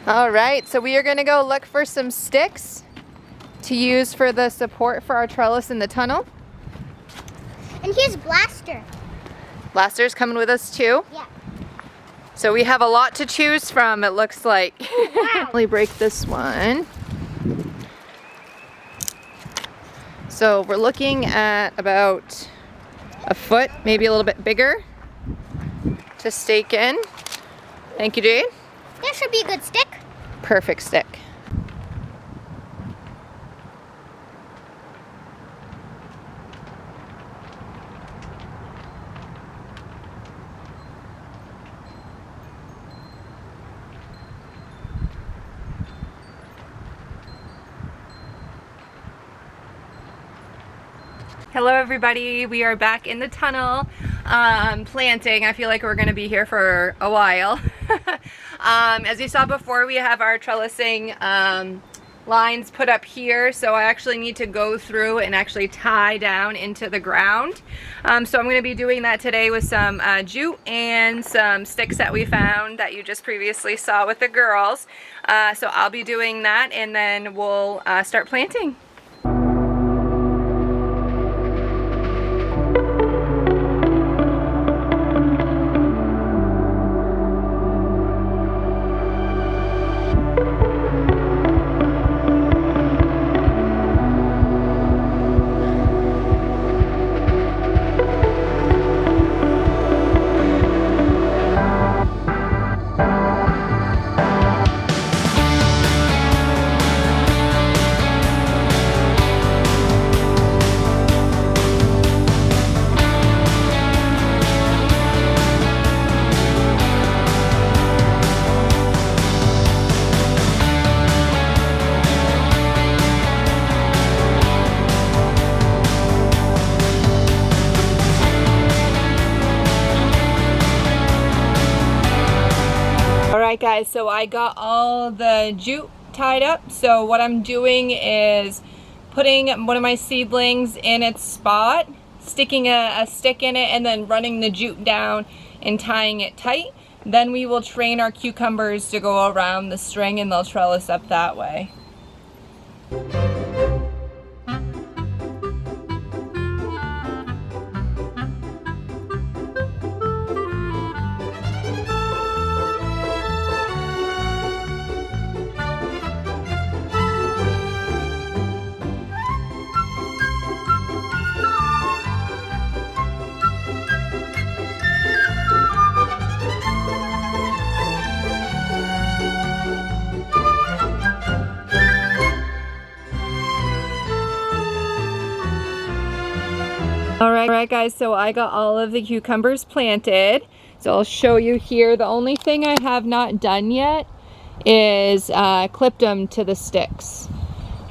All right, so we are gonna go look for some sticks to use for the support for our trellis in the tunnel. And here's Blaster. Blaster's coming with us too. Yeah. So we have a lot to choose from, it looks like. Wow. Let me break this one. So we're looking at about a foot, maybe a little bit bigger to stake in. Thank you, Jade. That should be a good stick. Perfect stick. Hello everybody, we are back in the tunnel planting. I feel like we're going to be here for a while. As you saw before, we have our trellising lines put up here, so I actually need to go through and actually tie down into the ground. So I'm going to be doing that today with some jute and some sticks that we found that you just previously saw with the girls. So I'll be doing that and then we'll start planting. Alright guys, so I got all the jute tied up. So what I'm doing is putting one of my seedlings in its spot, sticking a stick in it, and then running the jute down and tying it tight. Then we will train our cucumbers to go around the string and they'll trellis up that way. Alright guys, so I got all of the cucumbers planted. So I'll show you here. The only thing I have not done yet is clipped them to the sticks.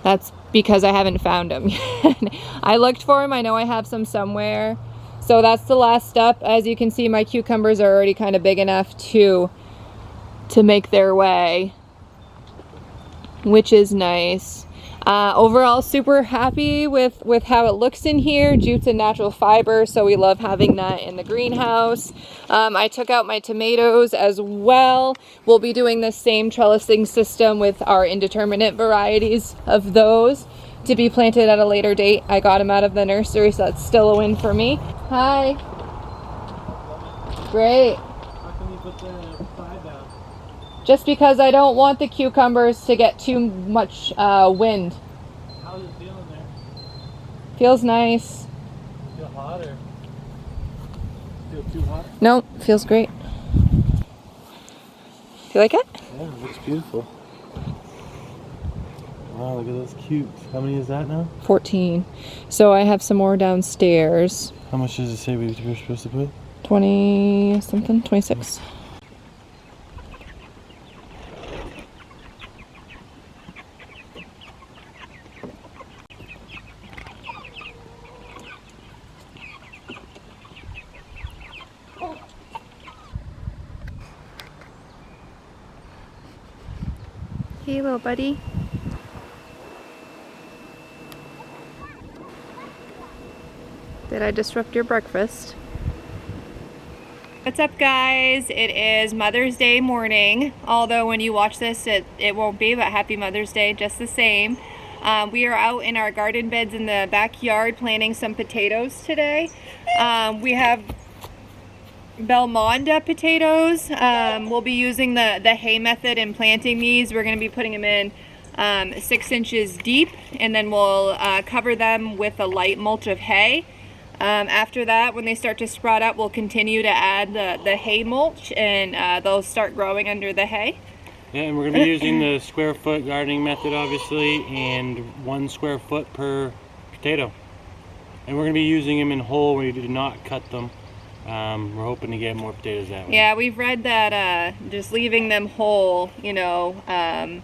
That's because I haven't found them yet. I looked for them, I know I have some somewhere. So that's the last step. As you can see, my cucumbers are already kind of big enough to make their way, which is nice. Overall, super happy with how it looks in here. Jute's a natural fiber, so we love having that in the greenhouse. I took out my tomatoes as well. We'll be doing the same trellising system with our indeterminate varieties of those to be planted at a later date. I got them out of the nursery, so that's still a win for me. Hi. Great. How come you put the side down? Just because I don't want the cucumbers to get too much wind. How's it feeling there? Feels nice. Feel hot or feel too hot? Nope, feels great. Do you like it? Yeah, it looks beautiful. Wow, look at those cubes. How many is that now? 14. So I have some more downstairs. How much does it say we were supposed to put? 20 something, 26. Hey, little buddy. Did I disrupt your breakfast? What's up, guys? It is Mother's Day morning, although when you watch this it won't be, but happy Mother's Day just the same. We are out in our garden beds in the backyard planting some potatoes today. We have Belmonda potatoes. We'll be using the hay method in planting these. We're going to be putting them in 6 inches deep, and then we'll cover them with a light mulch of hay. After that, when they start to sprout up, we'll continue to add the hay mulch, and they'll start growing under the hay. Yeah, and we're going to be using the square foot gardening method, obviously, and 1 square foot per potato. And we're going to be using them in whole. We do not cut them. We're hoping to get more potatoes that way. Yeah, we've read that just leaving them whole, you know,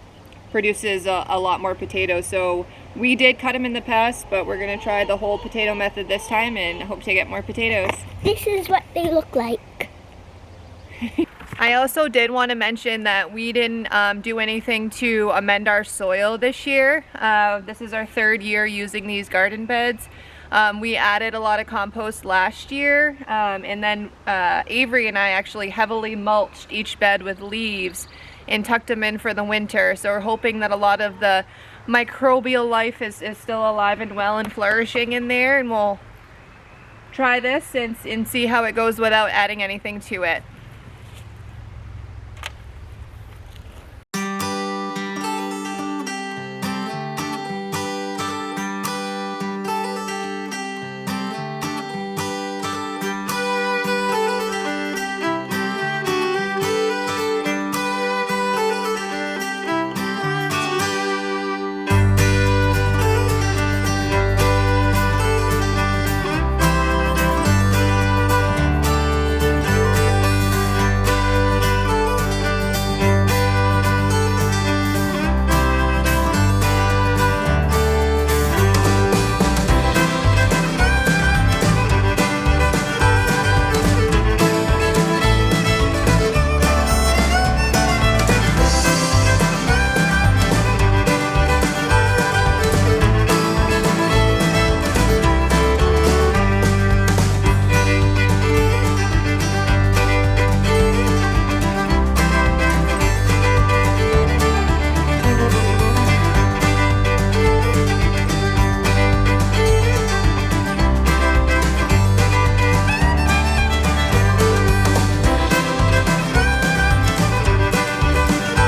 produces a lot more potatoes. So we did cut them in the past, but we're going to try the whole potato method this time and hope to get more potatoes. This is what they look like. I also did want to mention that we didn't do anything to amend our soil this year. This is our 3rd year using these garden beds. We added a lot of compost last year, and then Avery and I actually heavily mulched each bed with leaves and tucked them in for the winter. So we're hoping that a lot of the microbial life is still alive and well and flourishing in there, and we'll try this and see how it goes without adding anything to it.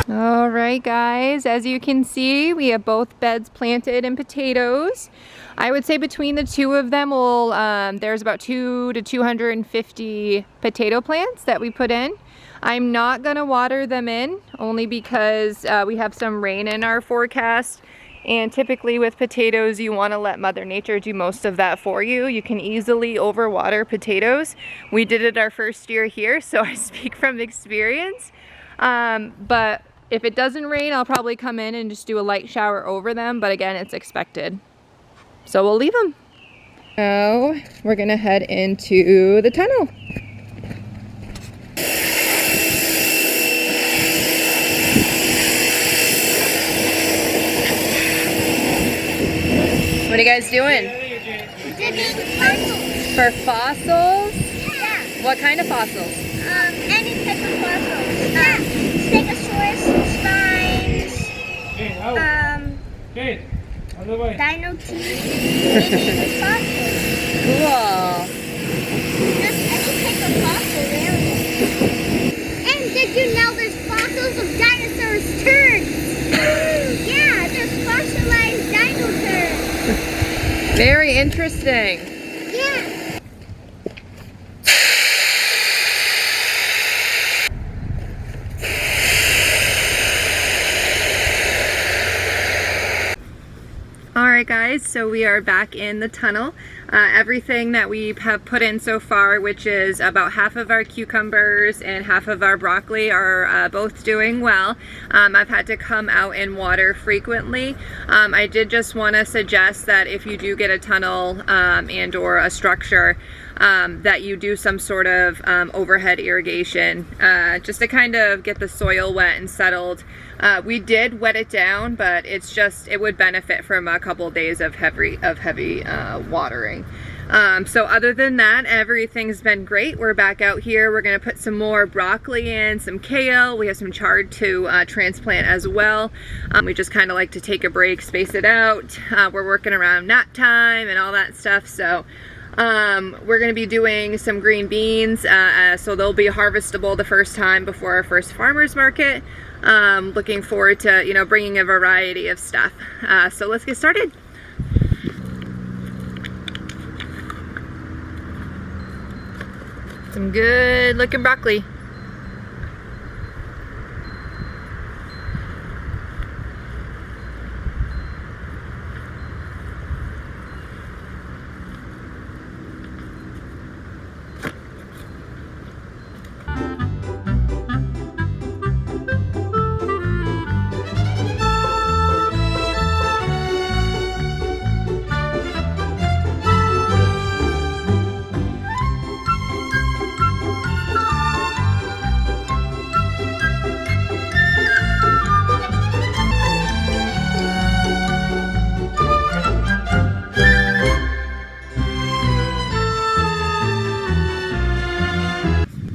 Alright guys, as you can see, we have both beds planted in potatoes. I would say between the two of them, there's about 200 to 250 potato plants that we put in. I'm not going to water them in, only because we have some rain in our forecast. And typically with potatoes, you want to let Mother Nature do most of that for you. You can easily overwater potatoes. We did it our first year here, so I speak from experience. But if it doesn't rain, I'll probably come in and just do a light shower over them. But again, it's expected. So we'll leave them. Now we're going to head into the tunnel. What are you guys doing? Digging fossils. For fossils? Yeah. What kind of fossils? Any type of fossils. Stegosaurus, spines. Hey, out. Hey, out of the way. Dino teeth. Any fossils. Cool. Just any type of fossil, really. And did you know there's fossils of dinosaurs' turds? Yeah, there's fossilized dino turds. Very interesting. Yeah. Alright guys, so we are back in the tunnel. Everything that we have put in so far, which is about half of our cucumbers and half of our broccoli, are both doing well. I've had to come out and water frequently. I did just want to suggest that if you do get a tunnel and or a structure, that you do some sort of overhead irrigation just to kind of get the soil wet and settled. We did wet it down, but it would benefit from a couple days of heavy watering. So other than that, everything's been great. We're back out here. We're gonna put some more broccoli in, some kale. We have some chard to transplant as well. We just kind of like to take a break, space it out. We're working around nap time and all that stuff. So we're gonna be doing some green beans. So they'll be harvestable the first time before our first farmer's market. Looking forward to, you know, bringing a variety of stuff. So let's get started. Some good looking broccoli.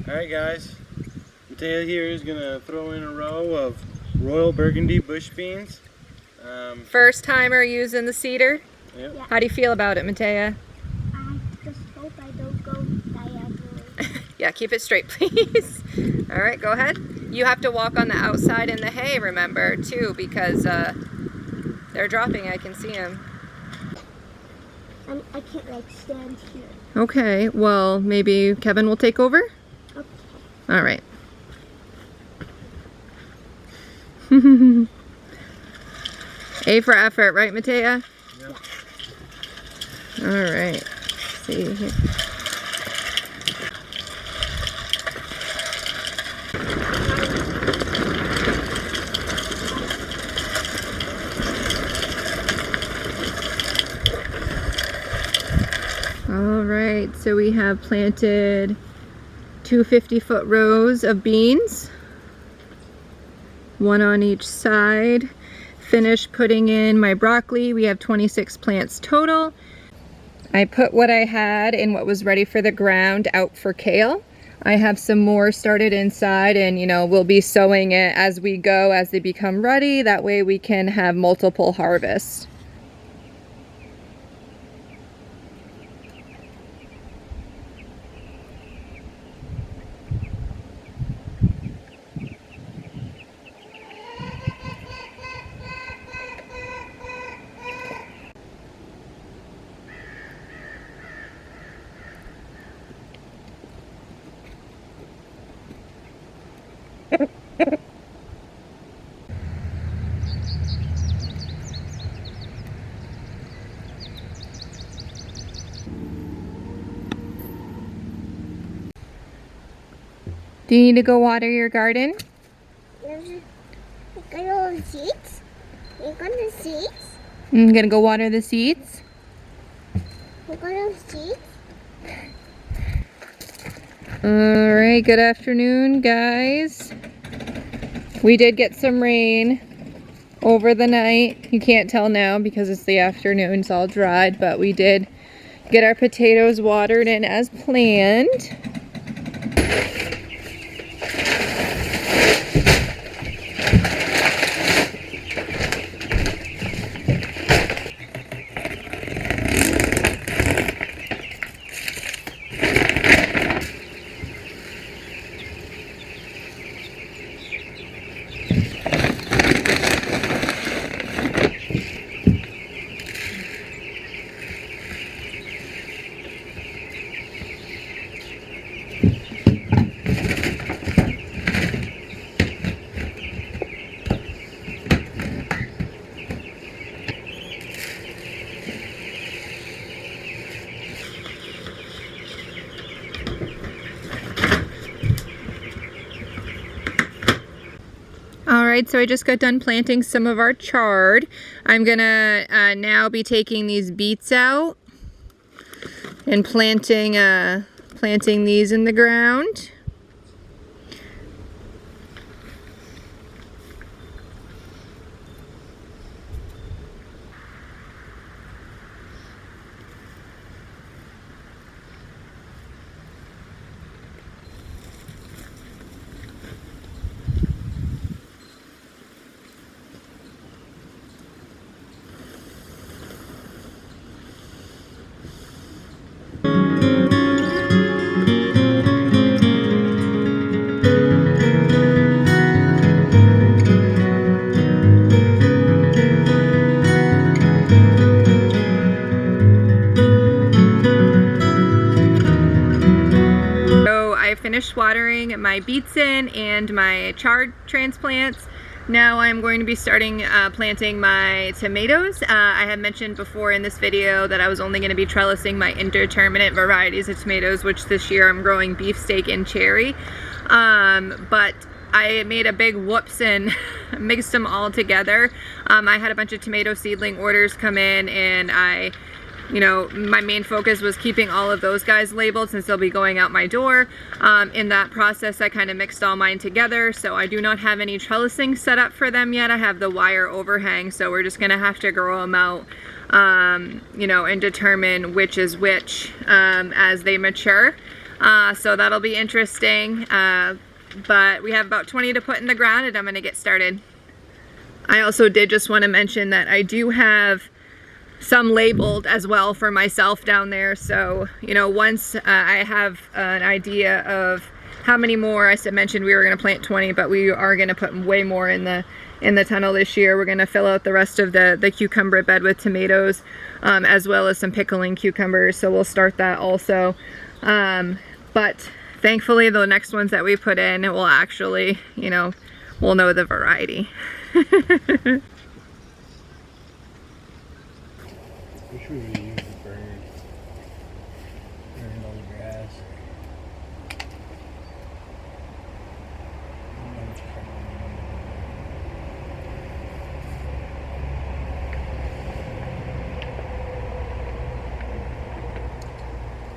Alright guys, Mateo here is going to throw in a row of Royal Burgundy bush beans. First timer using the seeder. Yep. Yeah. How do you feel about it, Matea? I just hope I don't go diagonally. Yeah, keep it straight, please. All right, go ahead. You have to walk on the outside in the hay, remember, too, because they're dropping. I can see them. I can't like stand here. Okay, well, maybe Kevin will take over? Okay. All right. A for effort, right, Matea? Yep. All right. Let's see here. All right, so we have planted 2 50-foot rows of beans, one on each side. Finished putting in my broccoli. We have 26 plants total. I put what I had in what was ready for the ground out for kale. I have some more started inside, and you know, we'll be sowing it as we go, as they become ready. That way we can have multiple harvests. Do you need to go water your garden? Look at all the seeds. Look at the seeds. I'm gonna go water the seeds. Look at those seeds. All right, good afternoon, guys. We did get some rain over the night. You can't tell now because it's the afternoon, it's all dried, but we did get our potatoes watered in as planned. Alright, so I just got done planting some of our chard. I'm gonna now be taking these beets out and planting these in the ground. finished watering my beets in and my chard transplants. Now I'm going to be starting planting my tomatoes. I had mentioned before in this video that I was only going to be trellising my indeterminate varieties of tomatoes, which this year I'm growing beefsteak and cherry. But I made a big whoops and mixed them all together. I had a bunch of tomato seedling orders come in, and my main focus was keeping all of those guys labeled since they'll be going out my door. In that process, I kind of mixed all mine together, so I do not have any trellising set up for them yet. I have the wire overhang, so we're just gonna have to grow them out, and determine which is which as they mature. So that'll be interesting. But we have about 20 to put in the ground, and I'm gonna get started. I also did just want to mention that I do have some labeled as well for myself down there, so once I have an idea of how many more, I mentioned we were going to plant 20, but we are going to put way more in the tunnel this year. We're going to fill out the rest of the cucumber bed with tomatoes, as well as some pickling cucumbers, so we'll start that also. But thankfully the next ones that we put in will actually, we'll know the variety. Wish we would have used the bird. Burning all the grass.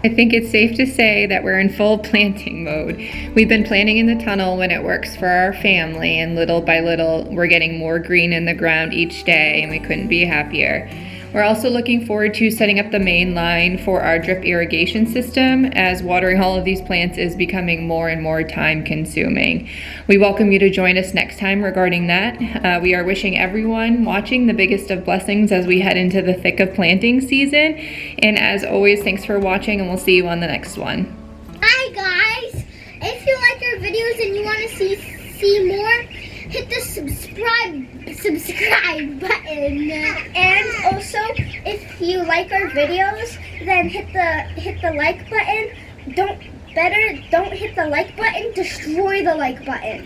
I think it's safe to say that we're in full planting mode. We've been planting in the tunnel when it works for our family, and little by little we're getting more green in the ground each day, and we couldn't be happier. We're also looking forward to setting up the main line for our drip irrigation system, as watering all of these plants is becoming more and more time consuming. We welcome you to join us next time regarding that. We are wishing everyone watching the biggest of blessings as we head into the thick of planting season. And as always, thanks for watching, and we'll see you on the next one. Hi guys! If you like our videos and you want to see more, hit the subscribe button. And also, if you like our videos, then hit the like button. Don't hit the like button, destroy the like button.